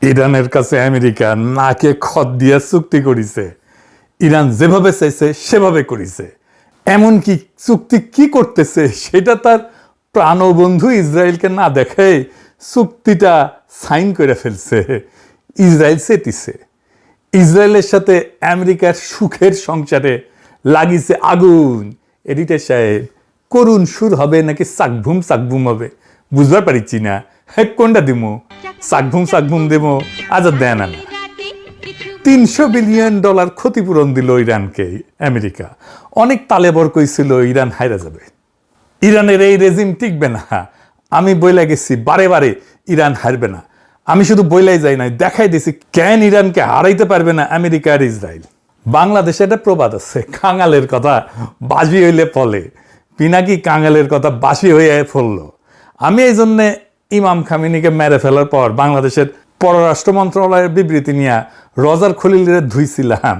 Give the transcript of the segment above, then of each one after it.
ইরানের কাছে আমেরিকা নাকে খত দিয়া চুক্তি করিছে। ইরান যেভাবে চাইছে সেভাবে করিছে। এমনকি চুক্তি কি করতেছে সেটা তার প্রাণবন্ধু ইসরায়েলকে না দেখে চুক্তিটা সাইন করে ফেলছে। ইসরায়েল চেতিছে। ইসরায়েলের সাথে আমেরিকার সুখের সংসারে লাগিছে আগুন। এডিটর সাহেব, করুণ সুর হবে নাকি চাকভুম হবে বুঝবার পারিছি না। হ্যাঁ, কোনটা দিমো? চাকভুম দেবো? আজাদ দেয় না। $300 বিলিয়ন ক্ষতিপূরণ দিল ইরানকে আমেরিকা। অনেক তালেবর কইছিল ইরান হাইরা যাবে, ইরানের এই রেজিম টিকবে না। আমি বইলা গেছি বারে বারে ইরান হারবে না। আমি শুধু বইলাই যাই নাই, দেখাই দিছি কেন ইরানকে হারাইতে পারবে না আমেরিকা আর ইসরায়েল। বাংলাদেশে একটা প্রবাদ আছে, কাঙালের কথা বাজি হইলে ফলে। পিনাকি কাঙালের কথা বাসি হয়ে ফললো। আমি এই জন্যে ইমাম খামেনিকে মেরে ফেলার পর বাংলাদেশের পররাষ্ট্র মন্ত্রণালয়ের বিবৃতি নিয়ে রজার খলিলের ধুইছিলাম,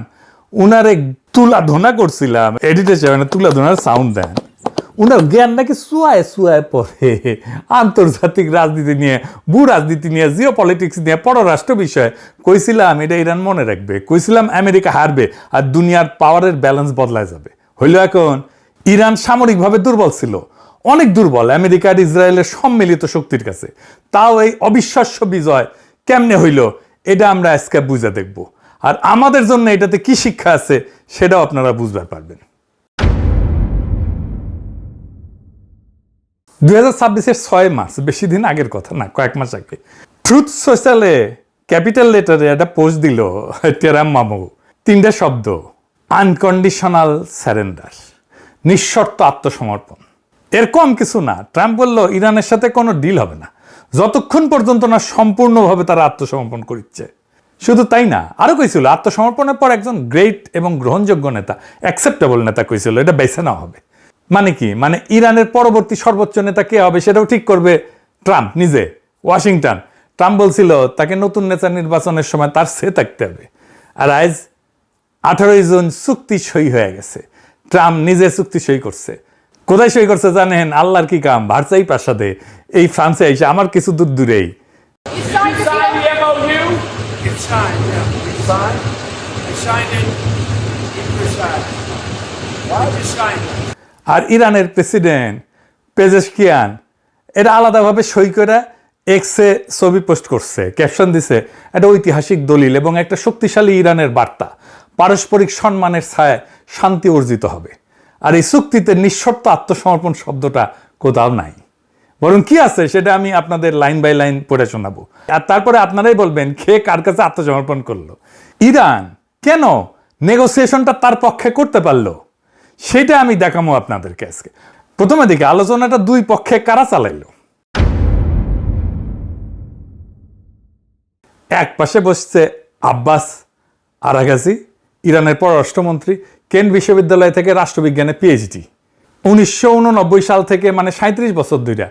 উনারে তুলাধনা করছিলাম। এডিটর সাহেব তুলাধনার সাউন্ড দেন। উনার জ্ঞান নাকি চুয়ায় পড়ে আন্তর্জাতিক রাজনীতি নিয়ে, ভূ রাজনীতি নিয়ে, জিও পলিটিক্স নিয়ে, পররাষ্ট্র বিষয়ে। কইছিলাম এটা ইরান মনে রাখবে, কইছিলাম আমেরিকা হারবে আর দুনিয়ার পাওয়ারের ব্যালেন্স বদলায় যাবে। হইল এখন ইরান সামরিকভাবে দুর্বল ছিল, অনেক দুর্বল আমেরিকা আর ইসরায়েলের সম্মিলিত শক্তির কাছে। তাও এই অবিশ্বাস্য বিজয় কেমনে হইল এটা আমরা আজকে বুঝে দেখব। আর আমাদের জন্য এটাতে কি শিক্ষা আছে সেটাও আপনারা বুঝবার পারবেন। 2026-এর 6 মার্চ, বেশি দিন আগের কথা না, কয়েক মাস আগে, ট্রুথ সোশ্যালে ক্যাপিটাল লেটারে একটা পোস্ট দিল টেরাম মামু। 3টা শব্দ, আনকন্ডিশনাল স্যারেন্ডার, নিঃশর্ত আত্মসমর্পণ। এর কম কিছু না। ট্রাম্প বলল ইরানের সাথে কোনো ডিল হবে না যতক্ষণ পর্যন্ত না সম্পূর্ণভাবে তারা আত্মসমর্পণ করছে। শুধু তাই না, আরো কইছিল আত্মসমর্পণের পর একজন গ্রেট এবং গ্রহণযোগ্য নেতা, অ্যাকসেপ্টেবল নেতা কইছিল, এটা বেছে নেওয়া হবে। মানে কি? মানে ইরানের পরবর্তী সর্বোচ্চ নেতা কে হবে সেটাও ঠিক করবে ট্রাম্প নিজে, ওয়াশিংটন। ট্রাম্প বলছিল তাকে নতুন নেতা নির্বাচনের সময় তার সে থাকতে হবে। আর আজ 18 জুন চুক্তি সই হয়ে গেছে। ট্রাম্প নিজে চুক্তি সই করছে। কোথায় সই করছে জানেন? আল্লাহর কি কাম, ভার্সাই প্রাসাদে, এই ফ্রান্সে এসে, আমার কিছু দূর দূরেই। আর ইরানের প্রেসিডেন্ট পেজেশকিয়ান এটা আলাদাভাবে সই করে এক্সে ছবি পোস্ট করছে, ক্যাপশন দিছে একটা ঐতিহাসিক দলিল এবং একটা শক্তিশালী ইরানের বার্তা, পারস্পরিক সম্মানের ছায়ায় শান্তি অর্জিত হবে। আর এই চুক্তিতে নিঃশর্ত আত্মসমর্পণ শব্দটা কোথাও নাই। বরং কি আছে সেটা আমি আপনাদের লাইন বাই লাইন পড়ে শোনাবো, আর তারপরে আপনারাই বলবেন কে কার কাছে আত্মসমর্পণ করলো। ইরান কেন নেগোসিয়েশনটা তার পক্ষে করতে পারলো সেটা আমি দেখাবো আপনাদেরকে আজকে। প্রথমে দিকে আলোচনাটা দুই পক্ষে কারা চালাইলো। এক পাশে বসছে আব্বাস আরাগাজি, ইরানের পররাষ্ট্রমন্ত্রী, কেন্ট বিশ্ববিদ্যালয় থেকে রাষ্ট্রবিজ্ঞানে পিএইচডি। 1989 সাল থেকে, মানে 37 বছর ধরে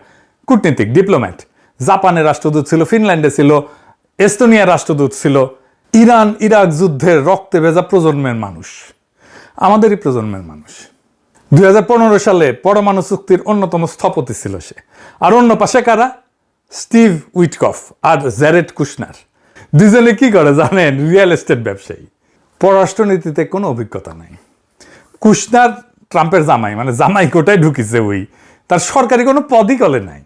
কূটনীতিক, ডিপ্লোম্যাট। জাপানের রাষ্ট্রদূত ছিল, ফিনল্যান্ডে ছিল, এস্তোনিয়ার রাষ্ট্রদূত ছিল। ইরান ইরাক যুদ্ধের রক্তে ভেজা প্রজন্মের মানুষ, আমাদেরই প্রজন্মের মানুষ। 2015 সালে পরমাণু চুক্তির অন্যতম স্থপতি ছিল সে। আর অন্য পাশে কারা? স্টিভ উইটকফ আর জ্যারেড কুশনার। দুজনে কি করে জানেন? রিয়েল এস্টেট ব্যবসায়ী, পররাষ্ট্রনীতিতে কোনো অভিজ্ঞতা নাই। কুশনার ট্রাম্পের জামাই, মানে জামাই কোটায় ঢুকিছে ওই, তার সরকারি কোনো পদই কলে নাই।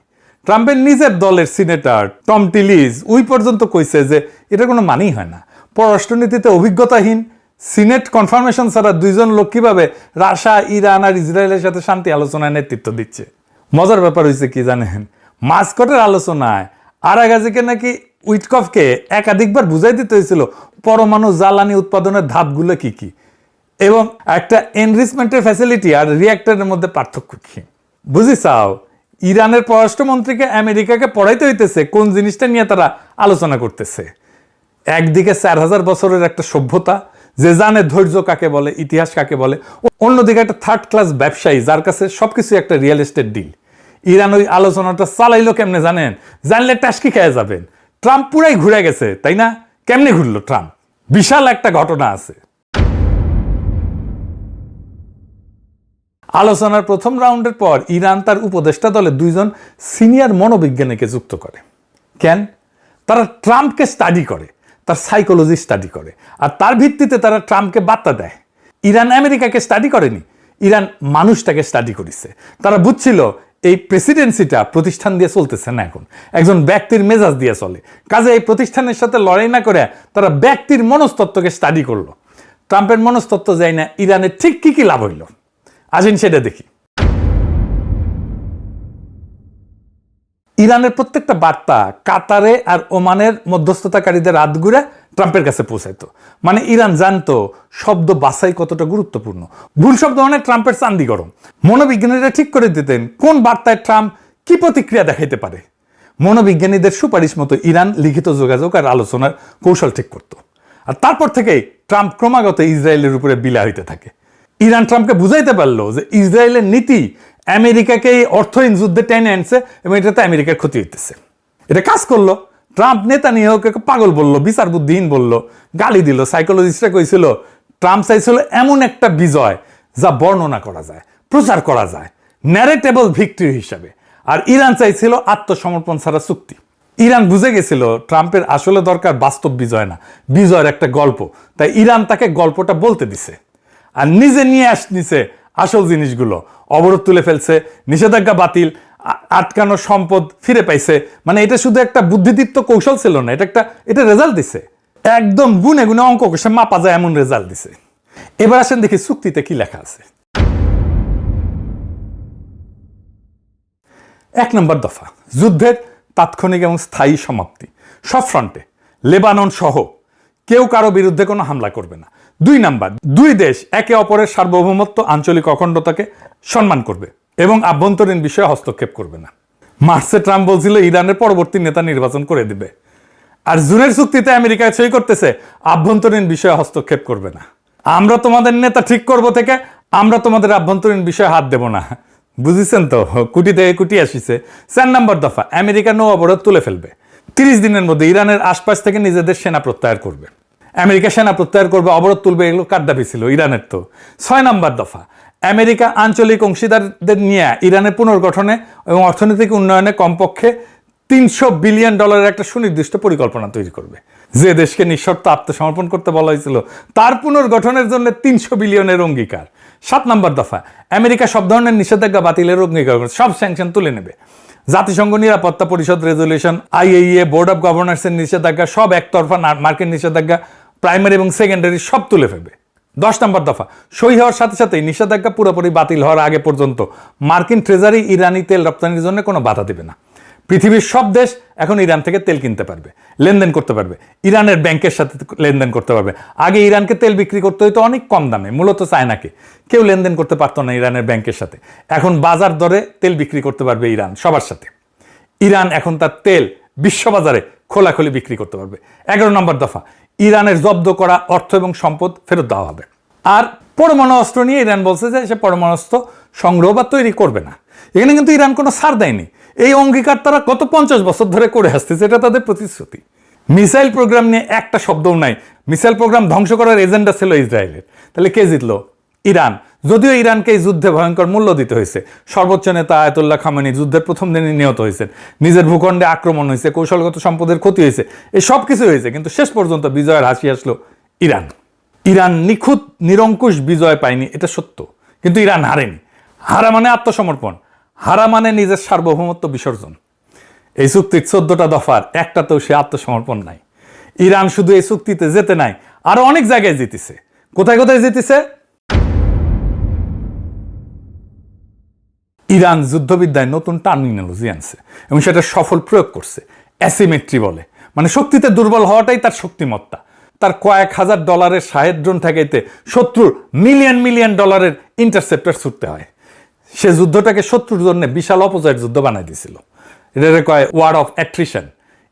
ট্রাম্পের নিজের দলের সিনেটর টম টিলিজ ওই পর্যন্ত কইছে যে এটা কোনো মানেই হয় না। পররাষ্ট্রনীতিতে অভিজ্ঞতাহীন, সিনেট কনফার্মেশন ছাড়া দুইজন লোক কিভাবে রাশিয়া, ইরান আর ইসরায়েলের সাথে শান্তি আলোচনায় নেতৃত্ব দিচ্ছে? মজার ব্যাপার হয়েছে কি জানেন? মাস্কটের আলোচনায় আরাগাজিকে নাকি উইটকফকে একাধিকবার বুঝাই দিতে হয়েছিল পরমাণু জ্বালানি উৎপাদনের ধাপগুলো কি কি, এবং একটা এনরিচমেন্টের ফ্যাসিলিটি আর রিঅ্যাক্টরের মধ্যে পার্থক্য কি। বুঝি চাও? ইরানের পররাষ্ট্রমন্ত্রীকে আমেরিকাকে পড়াইতে হইতেছে কোন জিনিসটা নিয়ে তারা আলোচনা করতেছে। একদিকে 4000 বছরের একটা সভ্যতা, যে জানে ধৈর্য কাকে বলে, ইতিহাস কাকে বলে। অন্যদিকে একটা থার্ড ক্লাস ব্যবসায়ী যার কাছে সবকিছু একটা রিয়েল এস্টেট ডিল। ইরান ওই আলোচনাটা চালাইলো কেমনে জানেন? জানলে টাস্কি খেয়ে যাবেন। ট্রাম্প পুরাই ঘুরে গেছে, তাই না? কেমনে ঘুরলো ট্রাম্প? বিশাল একটা ঘটনা আছে। আলোচনার প্রথম রাউন্ডের পর ইরান তার উপদেষ্টা দলে 2 জন সিনিয়র মনোবিজ্ঞানীকে যুক্ত করে। কেন? তারা ট্রাম্পকে স্টাডি করে, তার সাইকোলজি স্টাডি করে, আর তার ভিত্তিতে তারা ট্রাম্পকে বার্তা দেয়। ইরান আমেরিকাকে স্টাডি করেনি, ইরান মানুষটাকে স্টাডি করেছে। তারা বুঝছিল এই প্রেসিডেন্সিটা প্রতিষ্ঠান দিয়ে চলতেছে না, এখন একজন ব্যক্তির মেজাজ দিয়ে চলে। কাজে এই প্রতিষ্ঠানের সাথে লড়াই না করে তারা ব্যক্তির মনস্তত্ত্বকে স্টাডি করলো। ট্রাম্পের মনস্তত্ত্ব যায় না, ইরানের ঠিক কি কি লাভ হইল আসেন সেটা দেখি। ইরানের প্রত্যেকটা বার্তা কাতারে আর ওমানের মধ্যস্থতাকারীদের হাত ঘুরে ট্রাম্পের কাছে পৌঁছাইতো। মানে ইরান জানতো শব্দ বাছাই কতটা গুরুত্বপূর্ণ। ভুল শব্দ মানে ট্রাম্পের চান্দি গরম। মনোবিজ্ঞানীরা ঠিক করে দিতেন কোন বার্তায় ট্রাম্প কি প্রতিক্রিয়া দেখাইতে পারে। মনোবিজ্ঞানীদের সুপারিশ মতো ইরান লিখিত যোগাযোগ আর আলোচনার কৌশল ঠিক করত। আর তারপর থেকেই ট্রাম্প ক্রমাগত ইসরায়েলের উপরে বিলা হইতে থাকে। ইরান ট্রাম্পকে বুঝাইতে পারলো যে ইসরায়েলের নীতি আমেরিকাকে অর্থহীন যুদ্ধে টেনে আনছে এবং এটাতে আমেরিকার ক্ষতি হইতেছে। এটা কাজ করলো। ট্রাম্প নেতানিয়াহুকে পাগল বললো, বিচার বুদ্ধিহীন বললো, গালি দিল। সাইকোলজিস্টরা কইছিল ট্রাম্প চাইছিল এমন একটা বিজয় যা বর্ণনা করা যায়, প্রচার করা যায়, ন্যারেটেবল ভিক্টরি হিসাবে। আর ইরান চাইছিল আত্মসমর্পণ ছাড়া চুক্তি। ইরান বুঝে গেছিল ট্রাম্পের আসলে দরকার বাস্তব বিজয় না, বিজয়ের একটা গল্প। তাই ইরান তাকে গল্পটা বলতে দিছে আর নিজে নিয়ে নিছে আসল জিনিসগুলো। অবরোধ তুলে ফেলছে, নিষেধাজ্ঞা বাতিল, আটকানো সম্পদ ফিরে পাইছে। মানে এটা শুধু একটা বুদ্ধিদীপ্ত কৌশল ছিল না, এটা রেজাল্ট দিছে। একদম গুনে গুনে অঙ্ক কষে মাপা যায় এমন রেজাল্ট দিছে। এবার আসেন দেখি চুক্তিতে কি লেখা আছে। 1 নম্বর দফা, যুদ্ধের তাৎক্ষণিক এবং স্থায়ী সমাপ্তি সব ফ্রন্টে, লেবানন সহ কেউ কারো বিরুদ্ধে কোনো হামলা করবে না। 2 নাম্বার, দুই দেশ একে অপরের সার্বভৌমত্ব, আঞ্চলিক অখণ্ডতাকে সম্মান করবে এবং আভ্যন্তরীণ বিষয়ে হস্তক্ষেপ করবে না। মার্চে ট্রাম্প বলছিল ইরানের পরবর্তী নেতা নির্বাচন করে দিবে। আর জুনের চুক্তিতে আমেরিকা সই করতেছে আভ্যন্তরীণ বিষয়ে হস্তক্ষেপ করবে না। আমরা তোমাদের নেতা ঠিক করব থেকে আমরা তোমাদের আভ্যন্তরীণ বিষয়ে হাত দেব না। বুঝেছেন তো, কুটি থেকে কুটি আসিছে। 4 নম্বর দফা, আমেরিকা নৌ অবরোধ তুলে ফেলবে। 30 দিনের মধ্যে ইরানের আশপাশ থেকে নিজেদের সেনা প্রত্যাহার করবে। আমেরিকা সেনা প্রত্যাহার করবে, অবরোধ তুলবে, এগুলো কার দাবি ছিল? ইরানের তো। 6 নম্বর দফা, আমেরিকা আঞ্চলিক অংশীদারদের নিয়ে ইরানের পুনর্গঠনে এবং অর্থনৈতিক উন্নয়নে কমপক্ষে $300 বিলিয়ন একটা সুনির্দিষ্ট পরিকল্পনা তৈরি করবে। যে দেশকে নিঃশর্ত আত্মসমর্পণ করতে বলা হয়েছিল তার পুনর্গঠনের জন্য 300 বিলিয়নের অঙ্গীকার। 7 নম্বর দফা, আমেরিকা সব ধরনের নিষেধাজ্ঞা বাতিলের অঙ্গীকার করে, সব স্যাংশন তুলে নেবে। জাতিসংঘ নিরাপত্তা পরিষদ রেজলিউশন, IAEA, বোর্ড অফ গভর্নর্সের নিষেধাজ্ঞা, সব একতরফা মার্কিন নিষেধাজ্ঞা, প্রাইমারি এবং সেকেন্ডারি সব তুলে ফেলবে। 10 নম্বর দফা, সই হওয়ার সাথে সাথেই নিষেধাজ্ঞা পুরোপুরি বাতিল হওয়ার আগে পর্যন্ত মার্কিন ট্রেজারি ইরানি তেল রপ্তানির জন্য কোনো বাধা দেবে না। পৃথিবীর সব দেশ এখন ইরান থেকে তেল কিনতে পারবে, লেনদেন করতে পারবে, ইরানের ব্যাংকের সাথে লেনদেন করতে পারবে। আগে ইরানকে তেল বিক্রি করতে হইতো অনেক কম দামে, মূলত চায়নাকে। কেউ লেনদেন করতে পারতো না ইরানের ব্যাংকের সাথে। এখন বাজার দরে তেল বিক্রি করতে পারবে ইরান সবার সাথে। ইরান এখন তার তেল বিশ্ববাজারে খোলাখুলি বিক্রি করতে পারবে। 11 নম্বর দফা, ইরানের জব্দ করা অর্থ এবং সম্পদ ফেরত দেওয়া হবে। আর পরমাণু অস্ত্র নিয়ে ইরান বলছে যে সে পরমাণু অস্ত্র সংগ্রহ বা তৈরি করবে না। এখানে কিন্তু ইরান কোনো ছাড় দেয়নি। এই অঙ্গীকার তারা গত 50 বছর ধরে করে আসতেছে, এটা তাদের প্রতিশ্রুতি। মিসাইল প্রোগ্রাম নিয়ে একটা শব্দও নাই। মিসাইল প্রোগ্রাম ধ্বংস করার এজেন্ডা ছিল ইসরায়েলের। তাহলে কে জিতলো? ইরান। যদিও ইরানকে এই যুদ্ধে ভয়ঙ্কর মূল্য দিতে হয়েছে। সর্বোচ্চ নেতা আয়াতুল্লাহ খামেনি যুদ্ধের প্রথম দিনে নিহত হয়েছেন, নিজের ভূখণ্ডে আক্রমণ হয়েছে, কৌশলগত সম্পদের ক্ষতি হয়েছে, এই সব কিছু হয়েছে, কিন্তু শেষ পর্যন্ত বিজয়ের হাসি আসলো ইরান। ইরান নিখুঁত নিরঙ্কুশ বিজয় পায়নি, এটা সত্য, কিন্তু ইরান হারেনি। হারা মানে আত্মসমর্পণ, হারা মানে নিজের সার্বভৌমত্ব বিসর্জন। এই চুক্তির 14টা দফার একটাতেও সে আত্মসমর্পণ নাই। ইরান শুধু এই চুক্তিতে যেতে নাই, আরো অনেক জায়গায় জিতেছে। কোথায় কোথায় জিতেছে? ইরান যুদ্ধবিদ্যায় নতুন টার্মিনোলজি আনছে এবং সেটা সফল প্রয়োগ করছে। অ্যাসিমেট্রি বলে, মানে শক্তিতে দুর্বল হওয়াটাই তার শক্তিমত্তা। তার কয়েক হাজার ডলারের শাহেদ ড্রোন ঠেকাইতে শত্রুর মিলিয়ন মিলিয়ন ডলারের ইন্টারসেপ্টর ছুটতে হয়। সে যুদ্ধটাকে শত্রুর জন্য বিশাল অপজয়ের যুদ্ধ বানাই দিয়েছিল। এটাকে কয় ওয়ার অফ অ্যাট্রিশন।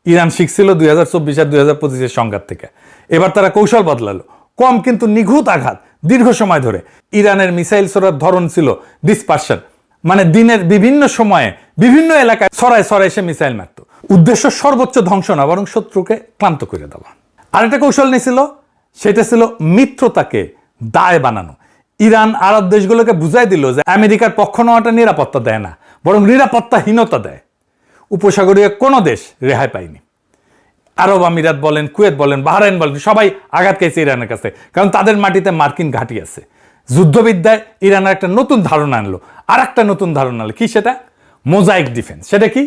ইরান শিখছিল 2024 আর 2025 সংঘাত থেকে। এবার তারা কৌশল বদলালো, কম কিন্তু নিখুঁত আঘাত দীর্ঘ সময় ধরে। ইরানের মিসাইল ছোড়ার ধরন ছিল ডিসপারশন, মানে দিনের বিভিন্ন সময়ে বিভিন্ন এলাকায় ছড়ায় ছড়ায় সে মিসাইল মারত। উদ্দেশ্য সর্বোচ্চ ধ্বংস না, বরং শত্রুকে ক্লান্ত করে দেওয়া। আরেকটা কৌশল নিয়েছিল, সেটা ছিল মিত্রতাকে দায় বানানো। ইরান আরব দেশগুলোকে বুঝাই দিল যে আমেরিকার পক্ষ নেওয়াটা নিরাপত্তা দেয় না, বরং নিরাপত্তাহীনতা দেয়। উপসাগরীয় কোনো দেশ রেহাই পায়নি। আরব আমিরাত বলেন, কুয়েত বলেন, বাহরাইন বলেন, সবাই আঘাত খেয়েছে ইরানের কাছে, কারণ তাদের মাটিতে মার্কিন ঘাঁটি আছে। যুদ্ধবিদ্যায় ইরানের একটা নতুন ধারণা আনলো, আর একটা নতুন ধারণা আনলো, কি সেটা? Mosaic defence. সেটা কি?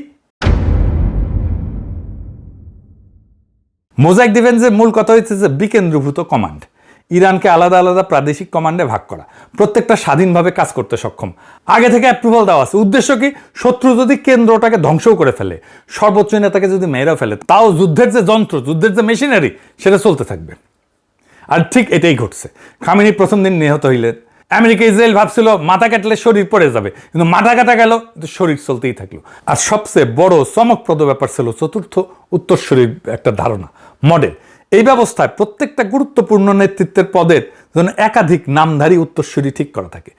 মোজাইক ডিফেন্সের মূল কথা হচ্ছে যে বিকেন্দ্রীভূত কমান্ড, ইরানকে আলাদা আলাদা প্রাদেশিক কমান্ডে ভাগ করা, প্রত্যেকটা স্বাধীনভাবে কাজ করতে সক্ষম, আগে থেকে অ্যাপ্রুভাল দেওয়া আছে। উদ্দেশ্য কি? শত্রু যদি কেন্দ্রটাকে ধ্বংসও করে ফেলে, সর্বোচ্চ নেতাকে যদি মেয়েরা ফেলে, তাও যুদ্ধের যে যন্ত্র, যুদ্ধের যে মেশিনারি, সেটা চলতে থাকবে। আর ঠিক এটাই ঘটছে। খামেনি প্রথম দিন নিহত হইলেন। আমেরিকা ইসরায়েল ভাবছিল মাথা কাটলে শরীর পড়ে যাবে, কিন্তু মাথা কাটা গেল, কিন্তু শরীর চলতেই থাকলো। আর সবচেয়ে বড় চমকপ্রদ ব্যাপার ছিল চতুর্থ উত্তরসূরির একটা ধারণা, মডেল। এই ব্যবস্থায় প্রত্যেকটা গুরুত্বপূর্ণ নেতৃত্বের পদের জন্য একাধিক নামধারী উত্তরসূরি ঠিক করা থাকে,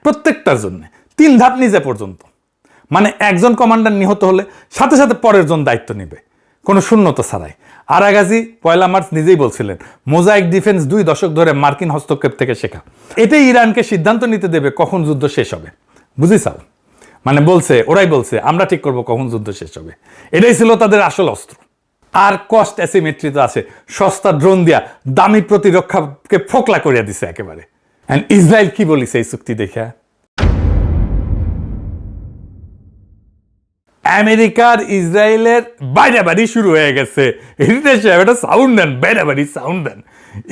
প্রত্যেকটার জন্য 3 ধাপ নিজে পর্যন্ত। মানে একজন কমান্ডার নিহত হলে সাথে সাথে পরের জন দায়িত্ব নেবে, কোনো শূন্যতা ছাড়াই। আরাগাজি 1 মার্চ নিজেই বলছিলেন, মোজাইক ডিফেন্স 2 দশক ধরে মার্কিন হস্তক্ষেপ থেকে শেখা। এটাই ইরানকে সিদ্ধান্ত নিতে দেবে কখন যুদ্ধ শেষ হবে। বুঝিসাও? মানে বলছে, ওরাই বলছে আমরা ঠিক করব কখন যুদ্ধ শেষ হবে। এটাই ছিল তাদের আসল অস্ত্র। আর কস্ট অ্যাসিমেট্রি তো আছে, সস্তা ড্রোন দিয়া দামি প্রতিরক্ষাকে ফোকলা করিয়া দিছে একেবারে। এন্ড ইসরায়েল কি বলিছে এই চুক্তি দেখা? আমেরিকার ইসরায়েলের বাইরাবাড়ি শুরু হয়ে গেছে। এটা সাউন্ড দেন, বাইরাবাড়ি সাউন্ড দেন।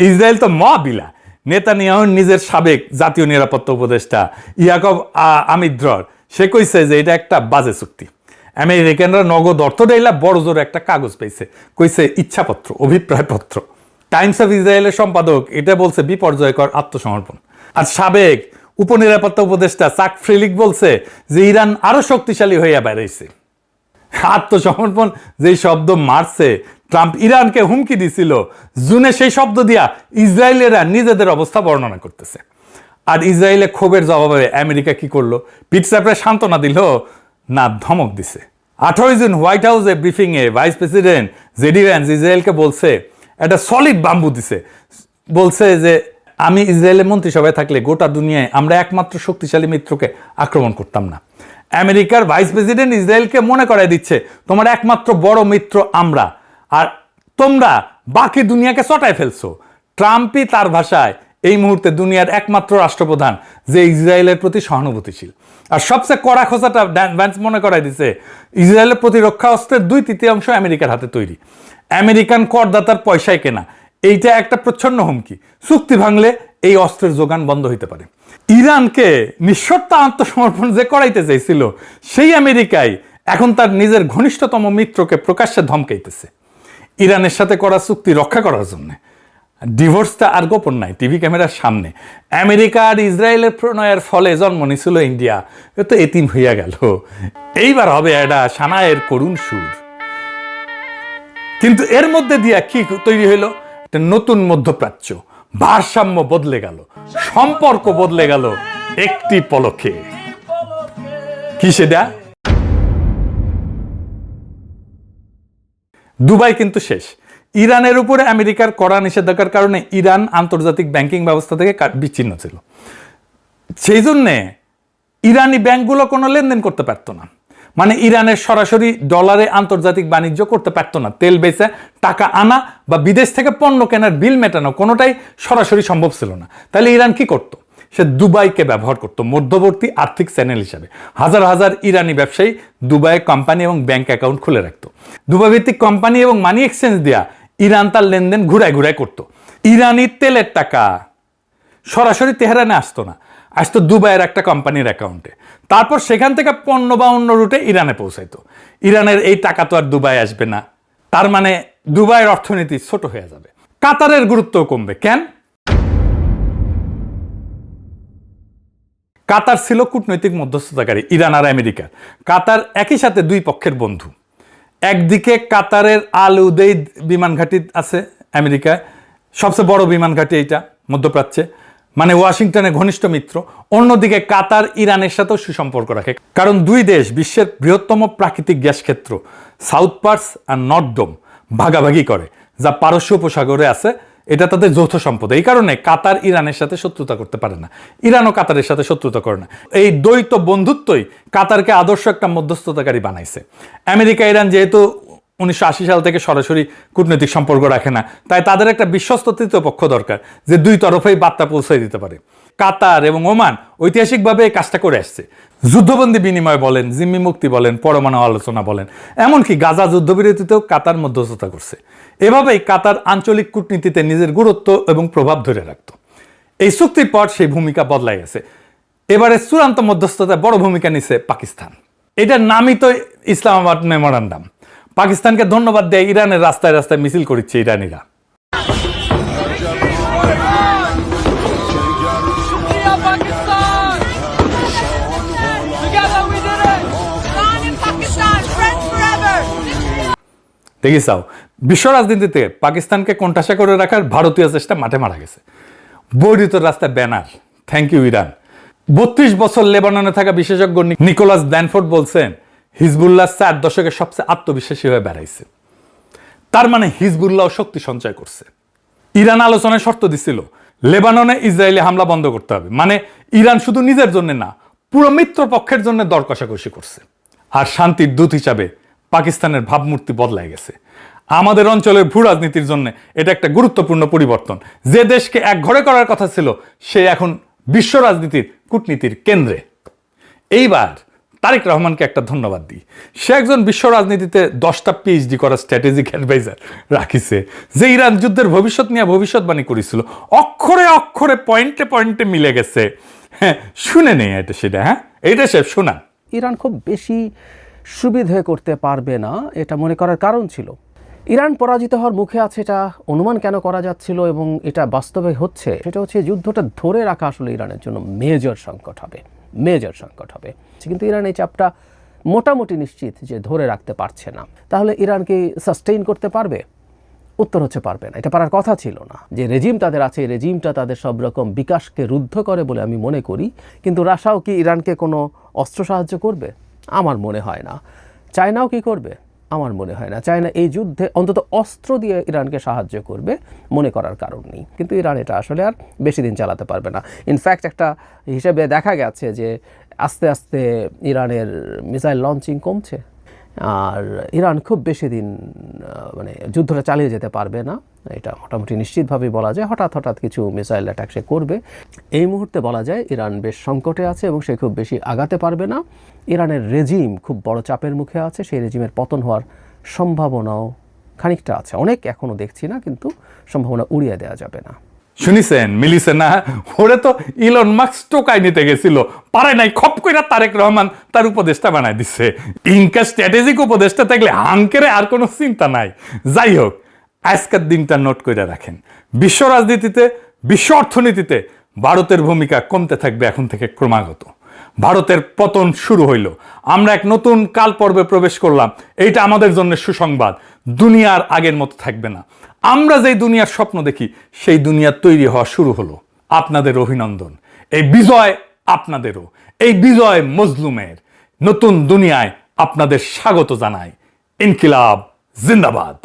ইসরায়েল তো মবিলা। নেতানিয়াহুর নিজের সাবেক জাতীয় নিরাপত্তা উপদেষ্টা ইয়াকব আমিদ্রর, সে কইছে যে এটা একটা বাজে চুক্তি। আমেরিকানরা নগদ অর্থ দেইলা বড় জোর একটা কাগজ পেয়েছে, কইছে ইচ্ছাপত্র, অভিপ্রায়পত্র। টাইমস অফ ইসরায়েলের সম্পাদক এটা বলছে বিপর্যয়কর আত্মসমর্পণ। আর সাবেক উপনিরাপত্তা উপদেষ্টা চাক ফ্রিলিক বলছে যে ইরান আরো শক্তিশালী হইয়া বেড়াইছে। আত্মসমর্পণ যেই শব্দ মারছে, ট্রাম্প ইরানকে হুমকি দিছিল জুনে, সেই শব্দ দিয়া ইসরায়েলেরা নিজেদের অবস্থা বর্ণনা করতেছে। আর ইসরায়েলে ক্ষোভের জবাবে আমেরিকা কি করলো? পিঠ চাপড়ে সান্ত্বনা দিল না ধমক দিছে। 18 জুন হোয়াইট হাউসে ব্রিফিংয়ে ভাইস প্রেসিডেন্ট জেডি ভ্যান্স ইসরায়েলকে বলছে, একটা সলিড বাম্বু দিছে, বলছে যে আমি ইসরায়েলের মন্ত্রিসভায় থাকলে গোটা দুনিয়ায় আমরা একমাত্র শক্তিশালী মিত্রকে আক্রমণ করতাম না। আমেরিকার ভাইস প্রেসিডেন্ট ইসরায়েলকে মনে করায় দিচ্ছে তোমার একমাত্র বড় মিত্র আমরা, আর তোমরা বাকি দুনিয়াকে চটায় ফেলছো। ট্রাম্পই তার ভাষায় এই মুহূর্তে দুনিয়ার একমাত্র রাষ্ট্রপ্রধান যে ইসরায়েলের প্রতি সহানুভূতিশীল। আর সবচেয়ে কড়া খোঁচাটা ভ্যান্স মনে করায় দিচ্ছে, ইসরায়েলের প্রতিরক্ষা অস্ত্রের 2/3 আমেরিকার হাতে তৈরি, আমেরিকান করদাতার পয়সায় কেনা। এইটা একটা প্রচ্ছন্ন হুমকি। চুক্তি ভাঙলে এই অস্ত্রের যোগান বন্ধ হইতে পারে। ইরানকে নিঃশর্ত আত্মসমর্পণ যে করাইতে চাইছিল, সেই আমেরিকায় এখন তার নিজের ঘনিষ্ঠতম মিত্রকে প্রকাশ্যে ধমকাইতেছে ইরানের সাথে করা চুক্তি রক্ষা করার জন্য। ডিভোর্সটা আর গোপন নাই, টিভি ক্যামেরার সামনে। আমেরিকা আর ইসরায়েলের প্রণয়ের ফলে জন্ম নিছিল ইন্ডিয়া, এ তো এতিম হইয়া গেল। এইবার হবে এটা সানায়ের করুণ সুর। কিন্তু এর মধ্যে দিয়া কি তৈরি হইল? একটা নতুন মধ্যপ্রাচ্য। ভারসাম্য বদলে গেল, সম্পর্ক বদলে গেল একটি পলকে। কি সেটা? দুবাই কিন্তু শেষ। ইরানের উপরে আমেরিকার কড়া নিষেধাজ্ঞার কারণে ইরান আন্তর্জাতিক ব্যাংকিং ব্যবস্থা থেকে বিচ্ছিন্ন ছিল। সেই জন্যে ইরানি ব্যাংকগুলো কোনো লেনদেন করতে পারতো না। মানে ইরানের সরাসরি ডলারে আন্তর্জাতিক বাণিজ্য করতে পারতো না। তেল বেচে টাকা আনা বা বিদেশ থেকে পণ্য কেনার বিল মেটানো কোনোটাই সরাসরি সম্ভব ছিল না। তাহলে ইরান কি করতো? সে দুবাইকে ব্যবহার করতো মধ্যবর্তী আর্থিক চ্যানেল হিসাবে। হাজার হাজার ইরানি ব্যবসায়ী দুবাইয়ে কোম্পানি এবং ব্যাংক অ্যাকাউন্ট খুলে রাখতো। দুবাই ভিত্তিক কোম্পানি এবং মানি এক্সচেঞ্জ দেয়া ইরান তার লেনদেন ঘুরায় ঘুরায় করতো। ইরানি তেলের টাকা সরাসরি তেহরানে আসতো না, আসতো দুবাইয়ের একটা কোম্পানির অ্যাকাউন্টে। তারপর সেখান থেকে পণ্য বা অন্য রুটে ইরানে পৌঁছাইতো। ইরানের এই টাকা তো আর দুবাই আসবে না, তার মানে দুবাইয়ের অর্থনীতি ছোট হয়ে যাবে। কাতারের গুরুত্বও কমবে। কেন? কাতার ছিল কূটনৈতিক মধ্যস্থতাকারী ইরান আর আমেরিকার। কাতার একই সাথে দুই পক্ষের বন্ধু। একদিকে কাতারের আল উদেইদ বিমান ঘাঁটি আছে আমেরিকায়, সবচেয়ে বড় বিমান ঘাঁটি এইটা মধ্যপ্রাচ্যে, মানে ওয়াশিংটনের ঘনিষ্ঠ মিত্র। অন্যদিকে কাতার ইরানের সাথেও সুসম্পর্ক রাখে, কারণ দুই দেশ বিশ্বের বৃহত্তম প্রাকৃতিক গ্যাস ক্ষেত্র সাউথ পার্স আর নর্থ ডোম ভাগাভাগি করে, যা পারস্য উপসাগরে আছে। এটা তাদের যৌথ সম্পদ। এই কারণে কাতার ইরানের সাথে শত্রুতা করতে পারে না, ইরানও কাতারের সাথে শত্রুতা করে না। এই দ্বৈত বন্ধুত্বই কাতারকে আদর্শ একটা মধ্যস্থতাকারী বানাইছে। আমেরিকা ইরান যেহেতু 1980 সাল থেকে সরাসরি কূটনৈতিক সম্পর্ক রাখে না, তাই তাদের একটা বিশ্বস্ত তৃতীয় পক্ষ দরকার যে দুই তরফেই বার্তা পৌঁছে দিতে পারে। কাতার এবং ওমান ঐতিহাসিকভাবে এই কাজটা করে আসছে। যুদ্ধবন্দী বিনিময় বলেন, জিম্মি মুক্তি বলেন, পরমাণু আলোচনা বলেন, এমনকি গাজা যুদ্ধবিরতিতেও কাতার মধ্যস্থতা করছে। এভাবেই কাতার আঞ্চলিক কূটনীতিতে নিজের গুরুত্ব এবং প্রভাব ধরে রাখত। এই চুক্তির পর সেই ভূমিকা বদলাই গেছে। এবারে চূড়ান্ত মধ্যস্থতায় বড় ভূমিকা নিছে পাকিস্তান। এটার নামই তো ইসলামাবাদ মেমোরান্ডাম। পাকিস্তানকে ধন্যবাদ দেয় ইরানের রাস্তায় রাস্তায় মিছিল করছে ইরানিরা। দেখিসাও, বিশ্ব রাজনীতিতে পাকিস্তানকে কোণঠাসা করে রাখার ভারতীয় চেষ্টা মাঠে মারা গেছে। বর্ধিত রাস্তায় ব্যানার, থ্যাংক ইউ ইরান। 32 বছর লেবাননে থাকা বিশেষজ্ঞ নিকোলাস ব্ল্যানফোর্ড বলছেন, হিজবুল্লাহ 4 দশকের সবচেয়ে আত্মবিশ্বাসী হয়ে বেড়াইছে। তার মানে হিজবুল্লাহ শক্তি সঞ্চয় করছে। ইরান আলোচনায় শর্ত দিছিল, লেবাননে ইসরায়েলি হামলা বন্ধ করতে হবে। মানে ইরান শুধু নিজের জন্য না, পুরো মিত্র পক্ষের জন্য দর কষাকষি করছে। আর শান্তির দূত হিসাবে পাকিস্তানের ভাবমূর্তি বদলাই গেছে। আমাদের অঞ্চলের ভূ রাজনীতির জন্য এটা একটা গুরুত্বপূর্ণ পরিবর্তন। যে দেশকে এক ঘরে করার কথা ছিল, সে এখন বিশ্ব রাজনীতির কূটনীতির কেন্দ্রে। এইবার তারেক রহমানকে একটা ধন্যবাদ দিই। সে একজন বিশ্ব রাজনীতিতে 10টা PhD করা স্ট্র্যাটেজিক অ্যাডভাইজার রাখিছে, যে ইরান যুদ্ধের ভবিষ্যৎ নিয়ে ভবিষ্যৎবাণী করেছিল। অক্ষরে অক্ষরে পয়েন্টে পয়েন্টে মিলে গেছে। হ্যাঁ, শুনে নেই এটা সেটা। হ্যাঁ, এইটা সে শোনা। ইরান খুব বেশি সুবিধে করতে পারবে না, এটা মনে করার কারণ ছিল। ইরান পরাজিত হওয়ার মুখে আছে, এটা অনুমান কেন করা যাচ্ছিল এবং এটা বাস্তবে হচ্ছে, সেটা হচ্ছে যুদ্ধটা ধরে রাখা আসলে ইরানের জন্য মেজর সংকট হবে। কিন্তু ইরান এই চাপটা মোটামুটি নিশ্চিত যে ধরে রাখতে পারছে না। তাহলে ইরান কি সাস্টেইন করতে পারবে? উত্তর হচ্ছে পারবে না। এটা পারার কথা ছিল না। যে রেজিম তাদের আছে, এই রেজিমটা তাদের সব রকম বিকাশকে রুদ্ধ করে বলে আমি মনে করি। কিন্তু রাশিয়াও কি ইরানকে কোনো অস্ত্র সাহায্য করবে? আমার মনে হয় না। চায়নাও কি করবে? আমার মনে হয় না। চায়না এই যুদ্ধে অন্তত অস্ত্র দিয়ে ইরানকে সাহায্য করবে মনে করার কারণ নেই। কিন্তু ইরান এটা আসলে আর বেশি দিন চালাতে পারবে না। ইনফ্যাক্ট একটা হিসেবে দেখা গেছে যে আস্তে আস্তে ইরানের মিসাইল লঞ্চিং কমছে, আর ইরান খুব বেশি দিন মানে যুদ্ধটা চালিয়ে যেতে পারবে না। এটা মোটামুটি নিশ্চিতভাবেই বলা যায়। হঠাৎ কিছু মিসাইল অ্যাটাক সে করবে। এই মুহূর্তে বলা যায় ইরান বেশ সংকটে আছে এবং সে খুব বেশি আগাতে পারবে না। ইরানের রেজিম খুব বড় চাপের মুখে আছে। সেই রেজিমের পতন হওয়ার সম্ভাবনাও খানিকটা আছে, অনেক এখনও দেখছি না, কিন্তু সম্ভাবনা উড়িয়ে দেওয়া যাবে না। শুনিছেন, মিলিছে না? ওরে তো ইলন মাস্ক টোকাই নিতে গেছিল, পারে নাই, খপ কইরা তারেক রহমান তার উপদেষ্টা বানাই দিচ্ছে। ইনকা স্ট্র্যাটেজিক উপদেষ্টা থাকলে হাঙ্কেরে আর কোনো চিন্তা নাই। যাই হোক, আজকের দিনটা নোট করে রাখেন। বিশ্ব রাজনীতিতে, বিশ্ব অর্থনীতিতে ভারতের ভূমিকা কমতে থাকবে এখন থেকে ক্রমাগত। ভারতের পতন শুরু হইল, আমরা এক নতুন কাল পর্বে প্রবেশ করলাম। এইটা আমাদের জন্য সুসংবাদ। দুনিয়ার আগের মতো থাকবে না। আমরা যেই দুনিয়ার স্বপ্ন দেখি, সেই দুনিয়া তৈরি হওয়া শুরু হলো। আপনাদের অভিনন্দন। এই বিজয় আপনাদেরও। এই বিজয় মজলুমের। নতুন দুনিয়ায় আপনাদের স্বাগত জানাই। ইনকিলাব জিন্দাবাদ।